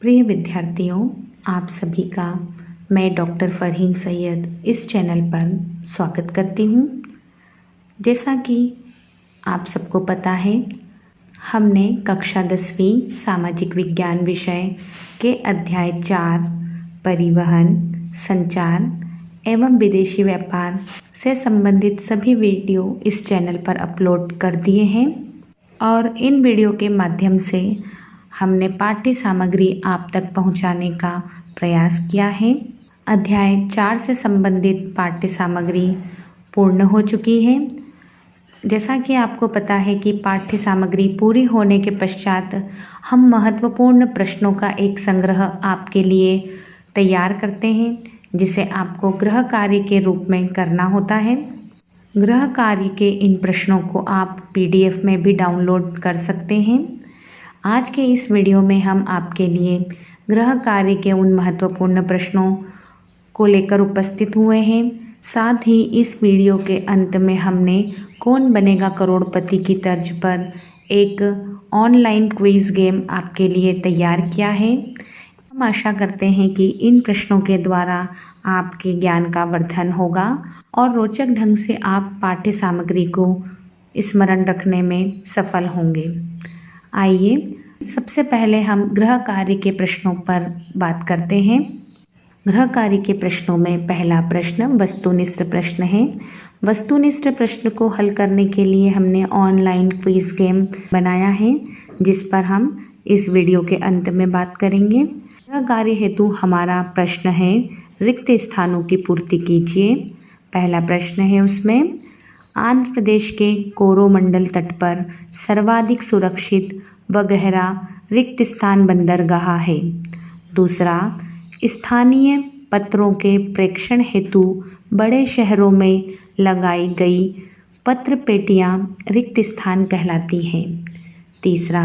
प्रिय विद्यार्थियों, आप सभी का मैं डॉक्टर फरहीन सैयद इस चैनल पर स्वागत करती हूँ। जैसा कि आप सबको पता है, हमने कक्षा 10वीं सामाजिक विज्ञान विषय के अध्याय 4 परिवहन, संचार एवं विदेशी व्यापार से संबंधित सभी वीडियो इस चैनल पर अपलोड कर दिए हैं और इन वीडियो के माध्यम से हमने पाठ्य सामग्री आप तक पहुंचाने का प्रयास किया है। अध्याय 4 से संबंधित पाठ्य सामग्री पूर्ण हो चुकी है। जैसा कि आपको पता है कि पाठ्य सामग्री पूरी होने के पश्चात हम महत्वपूर्ण प्रश्नों का एक संग्रह आपके लिए तैयार करते हैं, जिसे आपको गृह कार्य के रूप में करना होता है। गृह कार्य के इन प्रश्नों को आप PDF में भी डाउनलोड कर सकते हैं। आज के इस वीडियो में हम आपके लिए गृह कार्य के उन महत्वपूर्ण प्रश्नों को लेकर उपस्थित हुए हैं। साथ ही इस वीडियो के अंत में हमने कौन बनेगा करोड़पति की तर्ज पर एक ऑनलाइन क्विज गेम आपके लिए तैयार किया है। हम आशा करते हैं कि इन प्रश्नों के द्वारा आपके ज्ञान का वर्धन होगा और रोचक ढंग से आप पाठ्य सामग्री को स्मरण रखने में सफल होंगे। आइए सबसे पहले हम गृह कार्य के प्रश्नों पर बात करते हैं। गृह कार्य के प्रश्नों में पहला प्रश्न वस्तुनिष्ठ प्रश्न है। वस्तुनिष्ठ प्रश्न को हल करने के लिए हमने ऑनलाइन क्विज गेम बनाया है, जिस पर हम इस वीडियो के अंत में बात करेंगे। गृह कार्य हेतु हमारा प्रश्न है, रिक्त स्थानों की पूर्ति कीजिए। पहला प्रश्न है उसमें, आंध्र प्रदेश के कोरोमंडल तट पर सर्वाधिक सुरक्षित व गहरा रिक्त स्थान बंदरगाह है। दूसरा, स्थानीय पत्रों के प्रेषण हेतु बड़े शहरों में लगाई गई पत्र पेटियां रिक्त स्थान कहलाती हैं। तीसरा,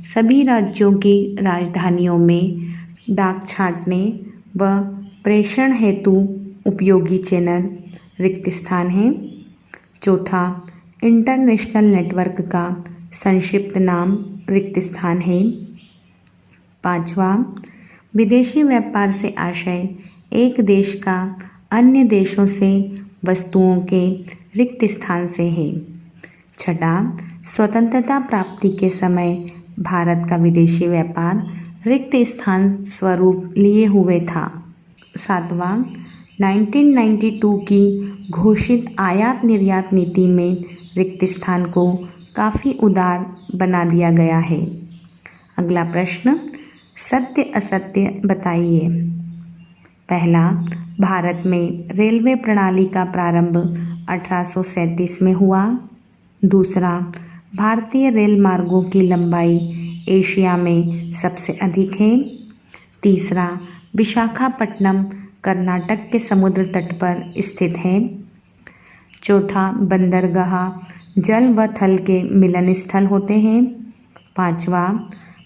सभी राज्यों की राजधानियों में डाक छांटने व प्रेषण हेतु उपयोगी चैनल रिक्त स्थान है। चौथा, इंटरनेशनल नेटवर्क का संक्षिप्त नाम रिक्त स्थान है। पांचवा, विदेशी व्यापार से आशय एक देश का अन्य देशों से वस्तुओं के रिक्त स्थान से है। छठा, स्वतंत्रता प्राप्ति के समय भारत का विदेशी व्यापार रिक्त स्थान स्वरूप लिए हुए था। सातवां, 1992 की घोषित आयात निर्यात नीति में रिक्त स्थान को काफ़ी उदार बना दिया गया है। अगला प्रश्न, सत्य असत्य बताइए। पहला, भारत में रेलवे प्रणाली का प्रारंभ 1837 में हुआ। दूसरा, भारतीय रेल मार्गों की लंबाई एशिया में सबसे अधिक है। तीसरा, विशाखापट्टनम कर्नाटक के समुद्र तट पर स्थित है। चौथा, बंदरगाह जल व थल के मिलन स्थल होते हैं। पांचवा,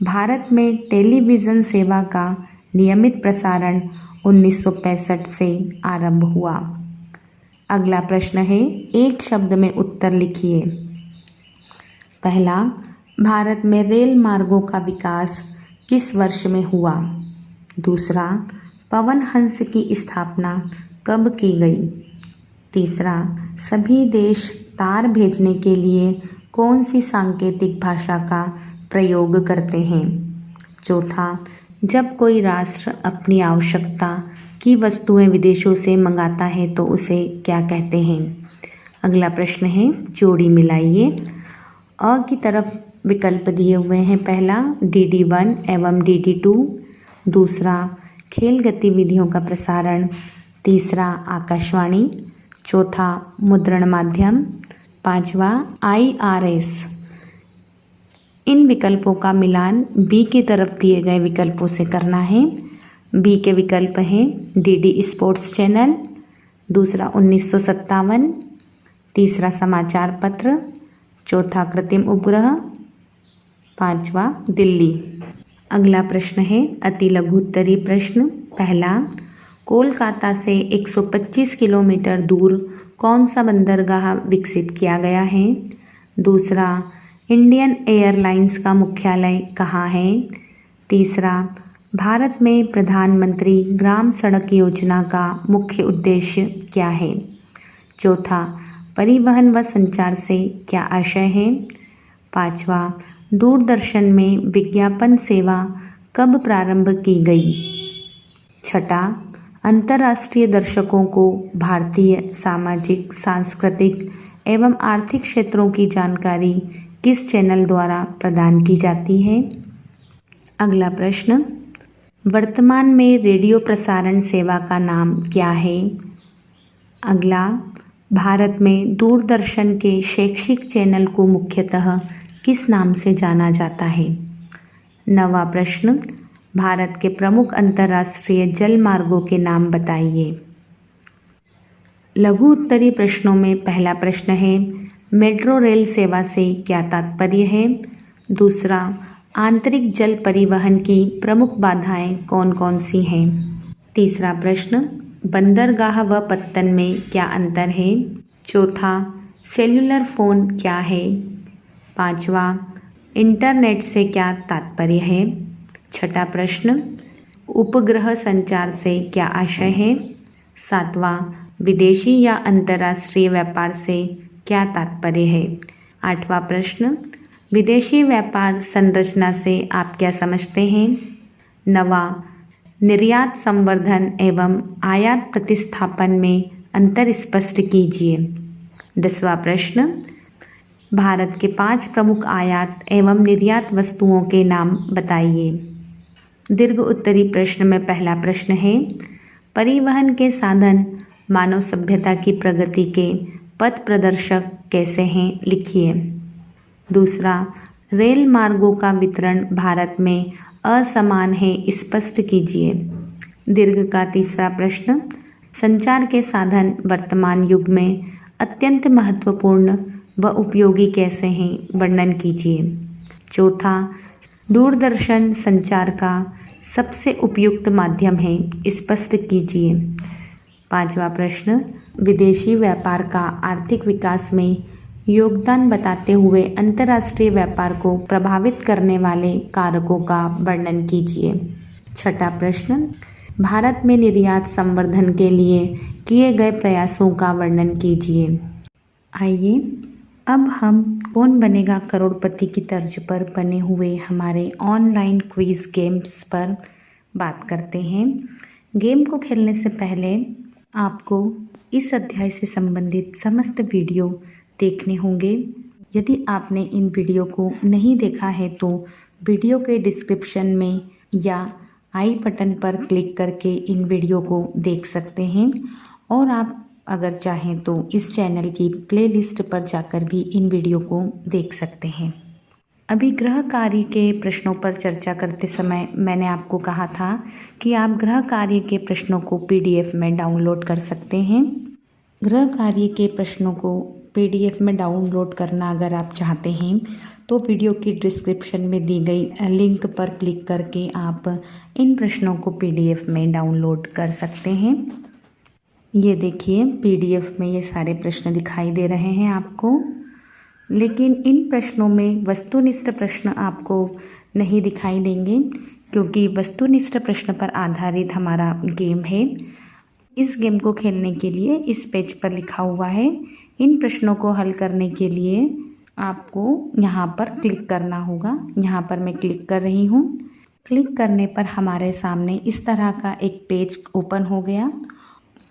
भारत में टेलीविज़न सेवा का नियमित प्रसारण 1965 से आरंभ हुआ। अगला प्रश्न है, एक शब्द में उत्तर लिखिए। पहला, भारत में रेल मार्गों का विकास किस वर्ष में हुआ? दूसरा, पवन हंस की स्थापना कब की गई? तीसरा, सभी देश तार भेजने के लिए कौन सी सांकेतिक भाषा का प्रयोग करते हैं? चौथा, जब कोई राष्ट्र अपनी आवश्यकता की वस्तुएं विदेशों से मंगाता है तो उसे क्या कहते हैं? अगला प्रश्न है, जोड़ी मिलाइए। अ की तरफ विकल्प दिए हुए हैं। पहला, DD1 एवं DD2। दूसरा, खेल गतिविधियों का प्रसारण। तीसरा, आकाशवाणी। चौथा, मुद्रण माध्यम। पांचवा, IRS। इन विकल्पों का मिलान बी की तरफ दिए गए विकल्पों से करना है। बी के विकल्प हैं DD स्पोर्ट्स चैनल। दूसरा, 1957। तीसरा, समाचार पत्र। चौथा, कृत्रिम उपग्रह। पांचवा, दिल्ली। अगला प्रश्न है अति लघुत्तरीय प्रश्न। पहला, कोलकाता से 125 किलोमीटर दूर कौन सा बंदरगाह विकसित किया गया है? दूसरा, इंडियन एयरलाइंस का मुख्यालय कहाँ है? तीसरा, भारत में प्रधानमंत्री ग्राम सड़क योजना का मुख्य उद्देश्य क्या है? चौथा, परिवहन व संचार से क्या आशय है? पाँचवा, दूरदर्शन में विज्ञापन सेवा कब प्रारंभ की गई? छठा, अंतर्राष्ट्रीय दर्शकों को भारतीय सामाजिक, सांस्कृतिक एवं आर्थिक क्षेत्रों की जानकारी किस चैनल द्वारा प्रदान की जाती है? अगला प्रश्न, वर्तमान में रेडियो प्रसारण सेवा का नाम क्या है? अगला, भारत में दूरदर्शन के शैक्षिक चैनल को मुख्यतः किस नाम से जाना जाता है? नवा प्रश्न, भारत के प्रमुख अंतर्राष्ट्रीय जल मार्गों के नाम बताइए। लघु उत्तरी प्रश्नों में पहला प्रश्न है, मेट्रो रेल सेवा से क्या तात्पर्य है? दूसरा, आंतरिक जल परिवहन की प्रमुख बाधाएं कौन कौन सी हैं? तीसरा प्रश्न, बंदरगाह व पत्तन में क्या अंतर है? चौथा, सेल्युलर फ़ोन क्या है? पांचवा, इंटरनेट से क्या तात्पर्य है? छठा प्रश्न, उपग्रह संचार से क्या आशय है? सातवां, विदेशी या अंतर्राष्ट्रीय व्यापार से क्या तात्पर्य है? आठवां प्रश्न, विदेशी व्यापार संरचना से आप क्या समझते हैं? नवा, निर्यात संवर्धन एवं आयात प्रतिस्थापन में अंतर स्पष्ट कीजिए। 10वां प्रश्न, भारत के 5 प्रमुख आयात एवं निर्यात वस्तुओं के नाम बताइए। दीर्घ उत्तरी प्रश्न में पहला प्रश्न है, परिवहन के साधन मानव सभ्यता की प्रगति के पथ प्रदर्शक कैसे हैं, लिखिए। दूसरा, रेल मार्गों का वितरण भारत में असमान है, स्पष्ट कीजिए। दीर्घ का तीसरा प्रश्न, संचार के साधन वर्तमान युग में अत्यंत महत्वपूर्ण व उपयोगी कैसे हैं, वर्णन कीजिए। चौथा, दूरदर्शन संचार का सबसे उपयुक्त माध्यम है, स्पष्ट कीजिए। पांचवा प्रश्न, विदेशी व्यापार का आर्थिक विकास में योगदान बताते हुए अंतर्राष्ट्रीय व्यापार को प्रभावित करने वाले कारकों का वर्णन कीजिए। छठा प्रश्न, भारत में निर्यात संवर्धन के लिए किए गए प्रयासों का वर्णन कीजिए। आइए अब हम कौन बनेगा करोड़पति की तर्ज पर बने हुए हमारे ऑनलाइन क्विज गेम्स पर बात करते हैं। गेम को खेलने से पहले आपको इस अध्याय से संबंधित समस्त वीडियो देखने होंगे। यदि आपने इन वीडियो को नहीं देखा है तो वीडियो के डिस्क्रिप्शन में या आई बटन पर क्लिक करके इन वीडियो को देख सकते हैं, और आप अगर चाहें तो इस चैनल की प्लेलिस्ट पर जाकर भी इन वीडियो को देख सकते हैं। अभी गृह कार्य के प्रश्नों पर चर्चा करते समय मैंने आपको कहा था कि आप गृह कार्य के प्रश्नों को PDF में डाउनलोड कर सकते हैं। गृह कार्य के प्रश्नों को PDF में डाउनलोड करना अगर आप चाहते हैं तो वीडियो की डिस्क्रिप्शन में दी गई लिंक पर क्लिक करके आप इन प्रश्नों को PDF में डाउनलोड कर सकते हैं। ये देखिए PDF में ये सारे प्रश्न दिखाई दे रहे हैं आपको, लेकिन इन प्रश्नों में वस्तुनिष्ठ प्रश्न आपको नहीं दिखाई देंगे क्योंकि वस्तुनिष्ठ प्रश्न पर आधारित हमारा गेम है। इस गेम को खेलने के लिए इस पेज पर लिखा हुआ है। इन प्रश्नों को हल करने के लिए आपको यहाँ पर क्लिक करना होगा। यहाँ पर मैं क्लिक कर रही हूँ। क्लिक करने पर हमारे सामने इस तरह का एक पेज ओपन हो गया,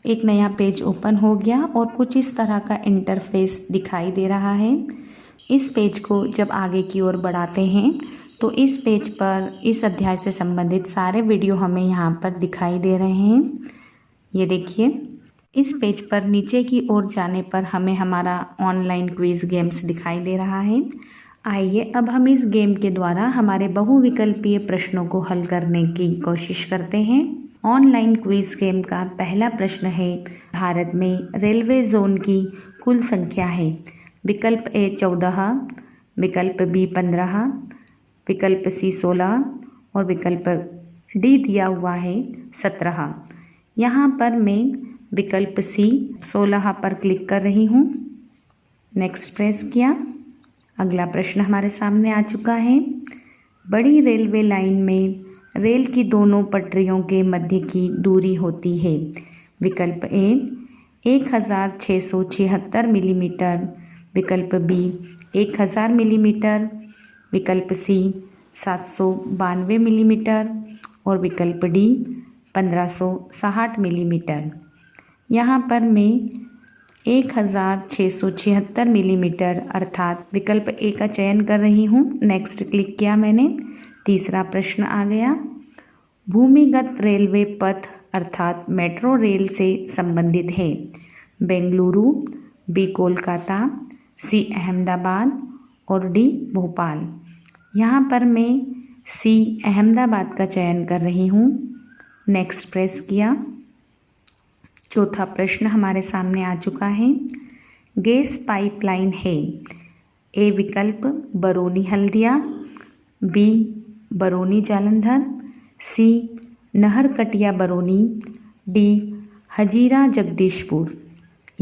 एक नया पेज ओपन हो गया और कुछ इस तरह का इंटरफेस दिखाई दे रहा है। इस पेज को जब आगे की ओर बढ़ाते हैं तो इस पेज पर इस अध्याय से संबंधित सारे वीडियो हमें यहाँ पर दिखाई दे रहे हैं। ये देखिए, इस पेज पर नीचे की ओर जाने पर हमें हमारा ऑनलाइन क्विज गेम्स दिखाई दे रहा है। आइए अब हम इस गेम के द्वारा हमारे बहुविकल्पीय प्रश्नों को हल करने की कोशिश करते हैं। ऑनलाइन क्विज गेम का पहला प्रश्न है, भारत में रेलवे जोन की कुल संख्या है? विकल्प A 14, विकल्प B 15, विकल्प C 16 और विकल्प D दिया हुआ है 17। यहाँ पर मैं विकल्प C 16 पर क्लिक कर रही हूँ। नेक्स्ट प्रेस किया। अगला प्रश्न हमारे सामने आ चुका है, बड़ी रेलवे लाइन में रेल की दोनों पटरियों के मध्य की दूरी होती है? विकल्प ए 1676 मिलीमीटर, विकल्प बी 1000 मिलीमीटर, विकल्प सी 792 मिलीमीटर और विकल्प डी 1560 मिलीमीटर। यहाँ पर मैं 1676 मिलीमीटर अर्थात विकल्प ए का चयन कर रही हूँ। नेक्स्ट क्लिक किया मैंने। तीसरा प्रश्न आ गया, भूमिगत रेलवे पथ अर्थात मेट्रो रेल से संबंधित है? बेंगलुरु, बी कोलकाता, सी अहमदाबाद और डी भोपाल। यहाँ पर मैं सी अहमदाबाद का चयन कर रही हूँ। नेक्स्ट प्रेस किया। चौथा प्रश्न हमारे सामने आ चुका है, गैस पाइपलाइन है? ए विकल्प बरौनी हल्दिया, बी बरौनी जालंधर, सी नहरकटिया बरौनी, डी हजीरा जगदीशपुर।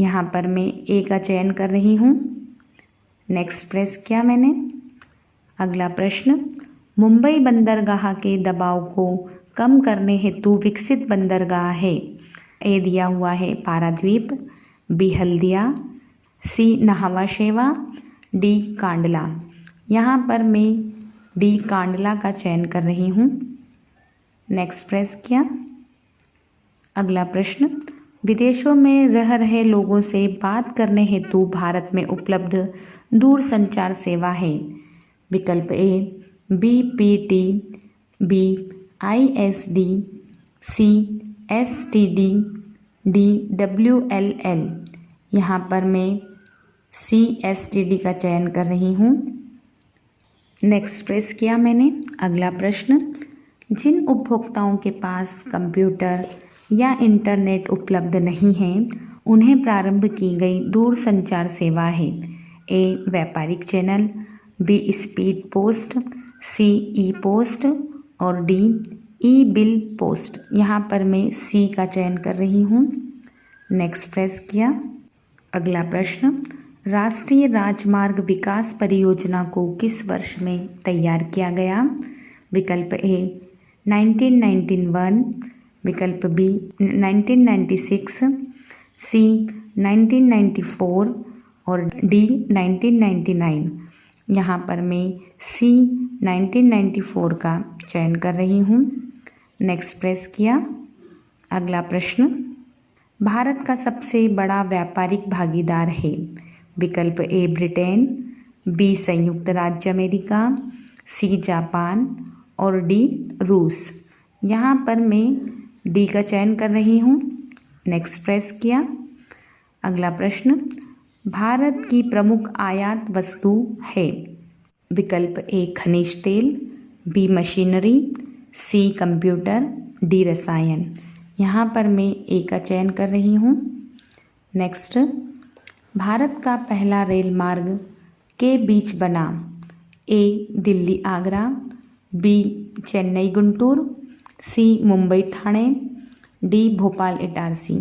यहाँ पर मैं ए का चयन कर रही हूँ। नेक्स्ट प्रेस किया मैंने। अगला प्रश्न, मुंबई बंदरगाह के दबाव को कम करने हेतु विकसित बंदरगाह है? ए दिया हुआ है पारादीप, बी हल्दिया, सी नाहवा शेवा, डी कांडला। यहाँ पर मैं डी कांडला का चयन कर रही हूँ। नेक्स्ट प्रेस किया। अगला प्रश्न, विदेशों में रह रहे लोगों से बात करने हेतु भारत में उपलब्ध दूरसंचार सेवा है? विकल्प ए BPT, बी ISD, सी STD, डी WLL। यहाँ पर मैं सी STD का चयन कर रही हूँ। नेक्स्ट प्रेस किया मैंने। अगला प्रश्न, जिन उपभोक्ताओं के पास कंप्यूटर या इंटरनेट उपलब्ध नहीं है उन्हें प्रारंभ की गई दूरसंचार सेवा है? ए व्यापारिक चैनल, बी स्पीड पोस्ट, सी ई पोस्ट और डी ई बिल पोस्ट। यहाँ पर मैं सी का चयन कर रही हूँ। नेक्स्ट प्रेस किया। अगला प्रश्न, राष्ट्रीय राजमार्ग विकास परियोजना को किस वर्ष में तैयार किया गया? विकल्प ए 1991, विकल्प बी 1996, सी 1994 और डी 1999। यहाँ पर मैं सी 1994 का चयन कर रही हूँ। नेक्स्ट प्रेस किया। अगला प्रश्न, भारत का सबसे बड़ा व्यापारिक भागीदार है? विकल्प ए ब्रिटेन, बी संयुक्त राज्य अमेरिका, सी जापान और डी रूस। यहाँ पर मैं डी का चयन कर रही हूँ। नेक्स्ट प्रेस किया। अगला प्रश्न, भारत की प्रमुख आयात वस्तु है? विकल्प ए खनिज तेल, बी मशीनरी, सी कंप्यूटर, डी रसायन। यहाँ पर मैं ए का चयन कर रही हूँ। नेक्स्ट, भारत का पहला रेल मार्ग के बीच बना? ए दिल्ली आगरा, बी चेन्नई गुंटूर, सी मुंबई ठाणे, डी भोपाल इटारसी।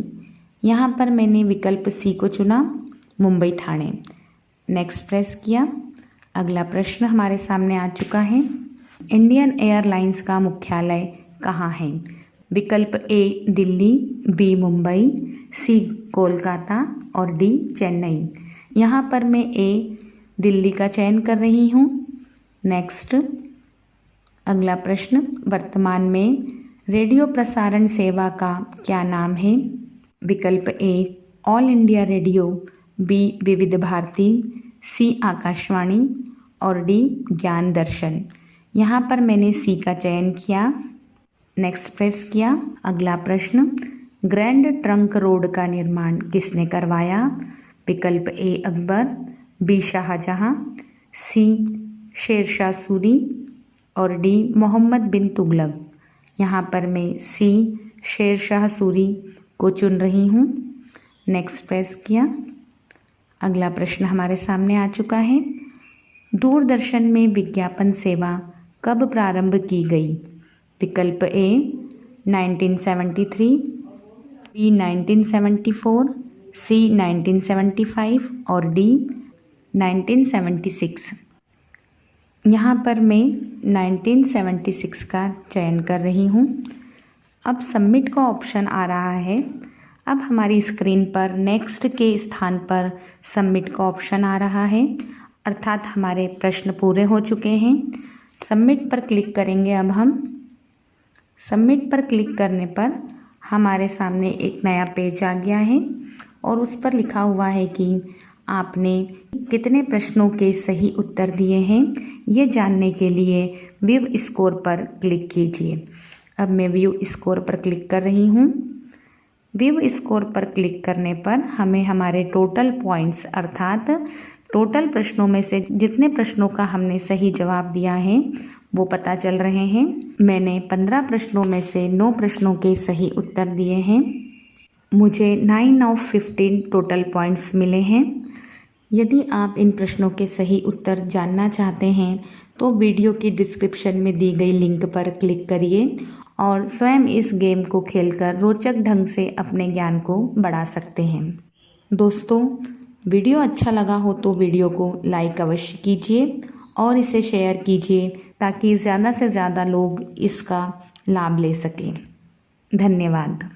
यहाँ पर मैंने विकल्प सी को चुना, मुंबई ठाणे। नेक्स्ट प्रेस किया। अगला प्रश्न हमारे सामने आ चुका है, इंडियन एयरलाइंस का मुख्यालय कहाँ है? विकल्प ए दिल्ली, बी मुंबई, सी कोलकाता और डी चेन्नई। यहाँ पर मैं ए दिल्ली का चयन कर रही हूँ। नेक्स्ट, अगला प्रश्न, वर्तमान में रेडियो प्रसारण सेवा का क्या नाम है? विकल्प ए ऑल इंडिया रेडियो, बी विविध भारती, सी आकाशवाणी और डी ज्ञान दर्शन। यहाँ पर मैंने सी का चयन किया। नेक्स्ट प्रेस किया। अगला प्रश्न, ग्रैंड ट्रंक रोड का निर्माण किसने करवाया? विकल्प ए अकबर, बी शाहजहां, सी शेरशाह सूरी और डी मोहम्मद बिन तुगलक। यहाँ पर मैं सी शेरशाह सूरी को चुन रही हूँ। नेक्स्ट प्रेस किया। अगला प्रश्न हमारे सामने आ चुका है, दूरदर्शन में विज्ञापन सेवा कब प्रारंभ की गई? विकल्प ए 1973, बी 1974, सी 1975 और डी 1976। यहाँ पर मैं 1976 का चयन कर रही हूँ। अब सबमिट का ऑप्शन आ रहा है। अब हमारी स्क्रीन पर नेक्स्ट के स्थान पर सबमिट का ऑप्शन आ रहा है, अर्थात हमारे प्रश्न पूरे हो चुके हैं। सबमिट पर क्लिक करेंगे। अब हम सबमिट पर क्लिक करने पर हमारे सामने एक नया पेज आ गया है और उस पर लिखा हुआ है कि आपने कितने प्रश्नों के सही उत्तर दिए हैं। ये जानने के लिए व्यू स्कोर पर क्लिक कीजिए। अब मैं व्यू स्कोर पर क्लिक कर रही हूँ। व्यू स्कोर पर क्लिक करने पर हमें हमारे टोटल पॉइंट्स अर्थात टोटल प्रश्नों में से जितने प्रश्नों का हमने सही जवाब दिया है वो पता चल रहे हैं। मैंने 15 प्रश्नों में से 9 प्रश्नों के सही उत्तर दिए हैं। मुझे 9/15 टोटल पॉइंट्स मिले हैं। यदि आप इन प्रश्नों के सही उत्तर जानना चाहते हैं तो वीडियो की डिस्क्रिप्शन में दी गई लिंक पर क्लिक करिए और स्वयं इस गेम को खेलकर रोचक ढंग से अपने ज्ञान को बढ़ा सकते हैं। दोस्तों, वीडियो अच्छा लगा हो तो वीडियो को लाइक अवश्य कीजिए और इसे शेयर कीजिए ताकि ज़्यादा से ज़्यादा लोग इसका लाभ ले सकें। धन्यवाद।